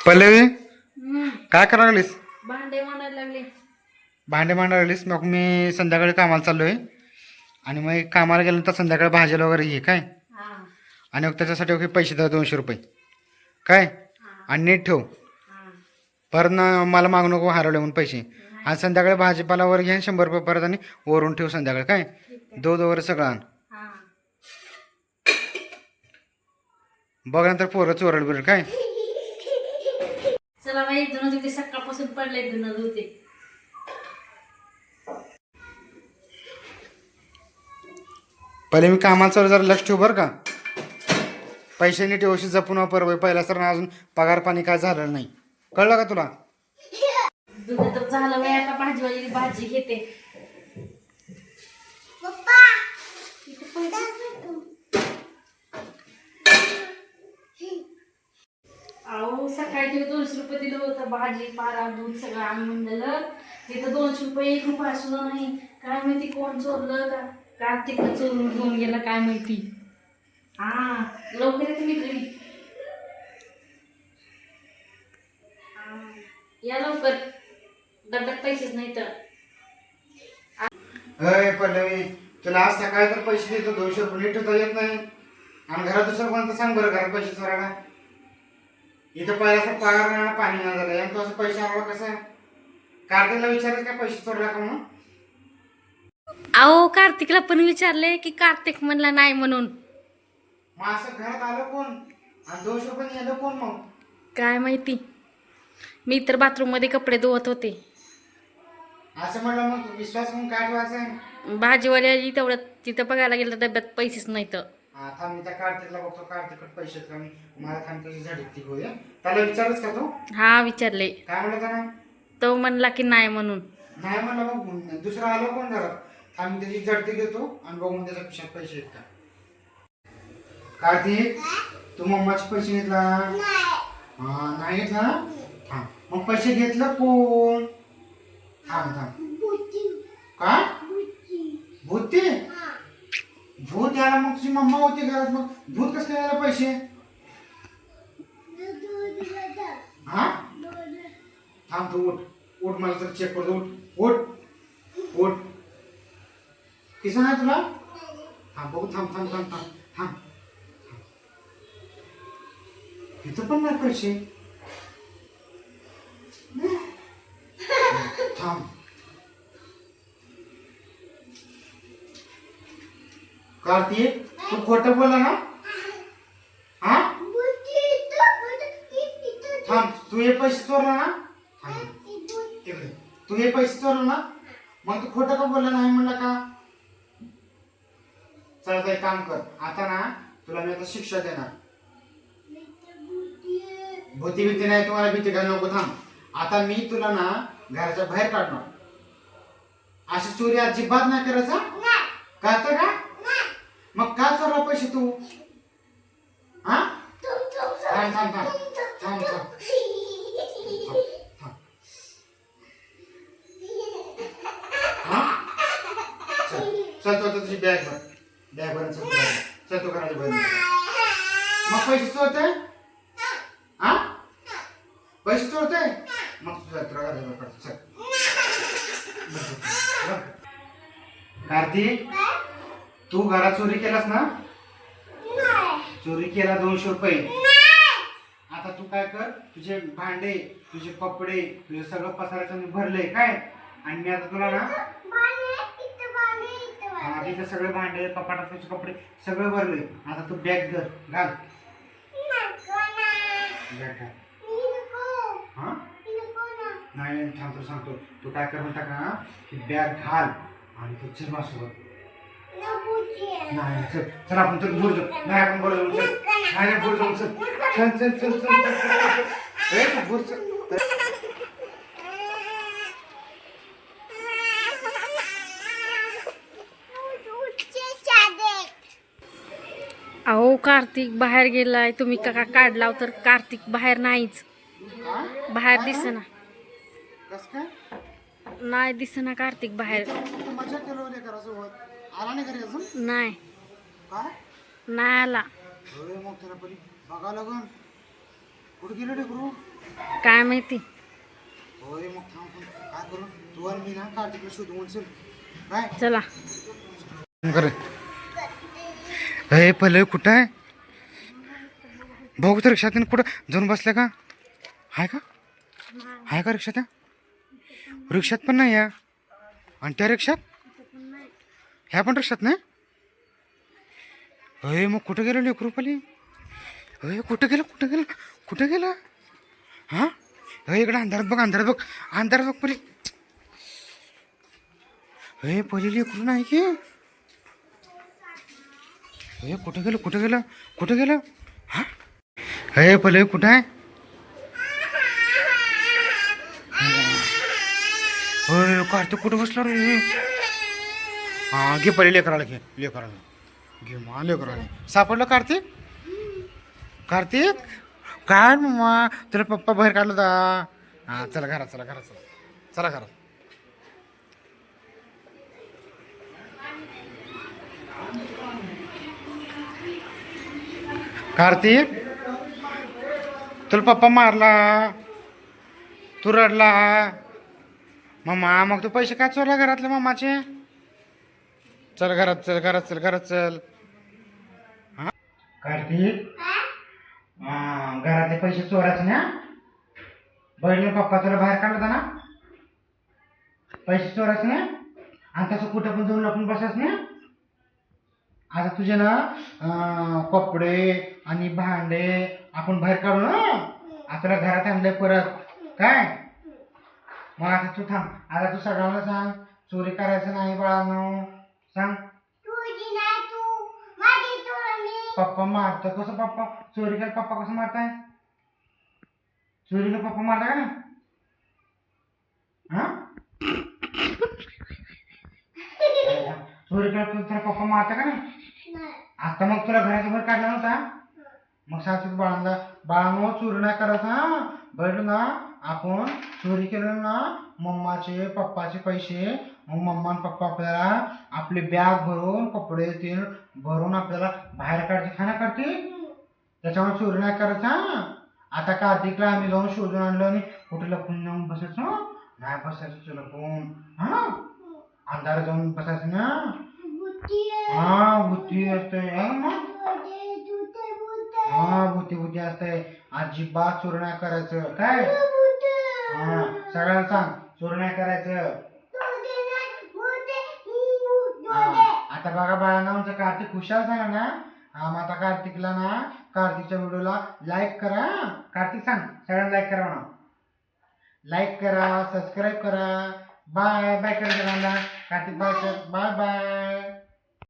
पल्लवी हम्म. काय करायला लागलीस? भांडे मांडायला लागले. भांडे मांडायला लागलीस. मग मी संध्याकाळी कामाला चाललोय आणि मग कामाला गेल्यानंतर संध्याकाळी भाजीला वगैरे घे काय. हा आणि मग त्याच्यासाठी ओके पैसे द्या 200 रुपये काय. हा आणि नीट ठेव. हा परत ना मला मागू नको हरवले म्हणून पैसे. नाही. आणि संध्याकाळी भाजीपाला वगैरे घे 100 रुपये परत आणि वरून ठेव संध्याकाळी काय. ठीक आहे. दूध वगैरे सगळं आण. हा बघ नंतर पोरं चोरड बिरड काय. चला बाई धुणं धुते सकाळपासून पडले धुणं धुते. पहिले मी कामाला चालू जरा लक्ष ठेव बरं का. पैसे नीट व्यवस्थित जपून वापर बाई. पहिला सर अजून पगार पाणी काय झालं नाही, कळलं का तुला. धुणं तर झालं बाई, आता भाजीवाली भाजी घेते. अहो सकाळी तिथे 200 रुपये दिलं होतं, भाजी पाला दूध सगळं आण म्हणलेलं. तिथं 200 रुपये 1 रुपया सुद्धा नाही. काय माहिती कोण चोरलं का, कार्तिकनं चोरून घेऊन गेलं काय माहिती. हा लवकर येते मी घरी. या लवकर, डब्यात पैसेच नाही तर. अय पल्लवी, तुला आज सकाळी तर पैसे देतो 200 रुपये नीट ठेवता येत नाही. आणि घरात दुसरं कोणतं सांग बरं, घरात पैसे चोरायला. इथं पहिला असं पगार नाही, पाणी नाही झालं आणि तो असं पैसे आला कसं. कार्तिकला विचारायचं काय पैसे चोरला का म्हणून. अहो कार्तिकला पण विचारले की कार्तिक म्हणला नाही म्हणून. मग असं घरात आलं कोण आणि 200 रुपये नेलं कोण मग. काय माहिती, मी तर बाथरूम मध्ये कपडे धुवत होते. असं म्हटलं मग विश्वास म्हणून काय ठेवायचं. भाजीवाली आली तेवढ्यात, तिथं बघायला गेलं तर डब्यात पैसेच नाही तर. हा थांब, मी त्या कार्तिकला बघतो. कार्तिककडे पैसे आहेत का मी. मला थांब कशी झाडी ती होऊया. त्याला विचारच का तू. हा विचारले, काय म्हणलं त्यानं. तो म्हणला की नाही म्हणून. नाही म्हणलं मग दुसरं आलं कोण घरात. थांब मी त्याची झडती घेतो आणि बघून त्याच्या खिशात पैसे आहेत का. कार्तिक, तू मम्माचे पैसे घेतला. हा नाही घेतला ना. थांब, मग पैसे घेतलं कोण. थांब थांब. काय भूती. भूत यायला मग तुझी मम्मा होती घरात, मग भूत कसं यायला पैसे. हा थांब तू उठ. उठ मला तर चेक करतो. उठ उठ उठ. किसन आहे तुला. थांब बघू. थांब थांब थांब थांब थांब. इथं पण नाही पैसे. थांब. कार्तिक, तू खोटं बोलला ना. हा थांब, तू हे पैसे चोरला ना. तिकडे तू हे पैसे चोरला ना, मग तू खोटं का बोलला नाही म्हणला का. चल एक काम कर आता ना, तुला मी आता शिक्षा देणार. भूती भीती नाही, तुम्हाला भीती घालू नको. थांब, आता मी तुला ना घराच्या बाहेर काढणार. अशी चोरी अजिबात नाही करायचा, कळतं का. मग का चोरला पैसे तू. हा थांब थांब थांब थांब थांब. चल तो तुझी बॅग भर. बॅग भर चल तू घराच्या बाहेर. मग पैसे चोरते. हा पैसे चोरते. मग तुझ्या तुला घराच्या बाहेर काढतो. चल कार्तिक, तू घरात चोरी केलास ना. चोरी केला 200 रुपये. आता तू काय कर, तुझे भांडे तुझे कपडे तुझे सगळं पसाराचं मी भरलंय काय. आणि मी आता तुला ना हा तिथे सगळे भांडे कपाटात तुझे कपडे सगळं भरले. आता तू बॅग धर घाल. बॅग घाल. हा नाही थांब, तू सांगतो. तू काय कर म्हणता का, बॅग घाल आणि तू चल माझ्यासोबत. नाही चल चल आपण तर बोर जाऊ. नाही आपण बोर जाऊ. चल नाही बोर जाऊ. चल चल चल चल चल बोर चल. अहो कार्तिक बाहेर गेलाय, तुम्ही का काढलाव तर कार्तिक बाहेर नाहीच. बाहेर दिसना. कस काय नाही दिसना कार्तिक बाहेर. मजा केलं घरासोबत. आला नाही घरी अजून. नाही काय नाही आला. मग त्याला बघावं लागून. कुठे गेलो रे गुरु. काय माहिती. होय मग थांब पण काय करू तू आणि मी ना कार्तिकला शोधून चल काय चला. करे हे पहिले कुठं आहे बघू तर रिक्षात कुठं जाऊन बसल्या का आहे का आहे का रिक्षात रिक्षात पण नाही या आणि त्या रिक्षात ह्या पण रिक्षात नाही अय मग कुठं गेलं लेकरूपाली अय कुठं गेलं हां अय इकडं अंधारात बघ अंधारात बघ परी अय पहिले लेकरू नाही की अय कुठं गेलं हां अय पहिले कुठं आहे अय कार्तिक कुठं बसला रे हां घे पहिले लेकराला घे मा लेकराला सापडलं कार्तिक काय मम्मा तुला पप्पा बाहेर काढलं होता हां चला घरात कार्तिक तुला पप्पा मारला तू रडला मम्मा मग तू पैसे काय चोरला घरातले मम्माचे चल घरात चल हां कार्तिक घरातले पैसे चोरायचे ना बहिणीला पप्पा तुला बाहेर काढलं होता ना पैसे चोरायचे ना आणि तसं कुठं पण जाऊन लपून बसायचं ना आता तुझे ना कपडे आणि भांडे आपण बाहेर काढू ना आता घरात आणले परत काय मग आता तू थांब आता तू सगळ्यांना सांग चोरी करायचं नाही बाळांनो सांग पप्पा मारतो कसं पप्पा चोरी कर पप्पा कसं मारताय चोरी कर पप्पा मारता का ना हा चोरी कर तुला पप्पा मारता का ना आता मग तुला घराच्या बाहेर काढला नव्हता मग सांगतो बाळांनो चोरी नाही करायचं हा बरं ना आपण चोरी केलं ना मम्माचे पप्पाचे पैसे मग मम्मा आणि पप्पा आपल्याला आपली बॅग भरून कपडे ते भरून आपल्याला बाहेर काढते खाना काढते त्याच्यामुळे चोरी नाही करायचं हा आता कार्तिकला आम्ही जाऊन शोधून आणलं आणि कुठे लपून जाऊन बसायचं नाही बसायचं लपून हा अंधार जाऊन बसायचं ना हा बुद्धी असते हा बुद्धी असते अजिबात चोरी नाही करायचं काय हा सगळ्यांना सांग चोरी नाही करायचं आता बघा बाळांना आमचं कार्तिक हुशार झाला ना मग आता कार्तिकला ना कार्तिकच्या व्हिडिओला लाईक करा कार्तिक सांग सगळ्यांना लाईक करा म्हणा लाईक करा सबस्क्राईब करा बाय बाय करा सगळ्यांना कार्तिक बाय बाय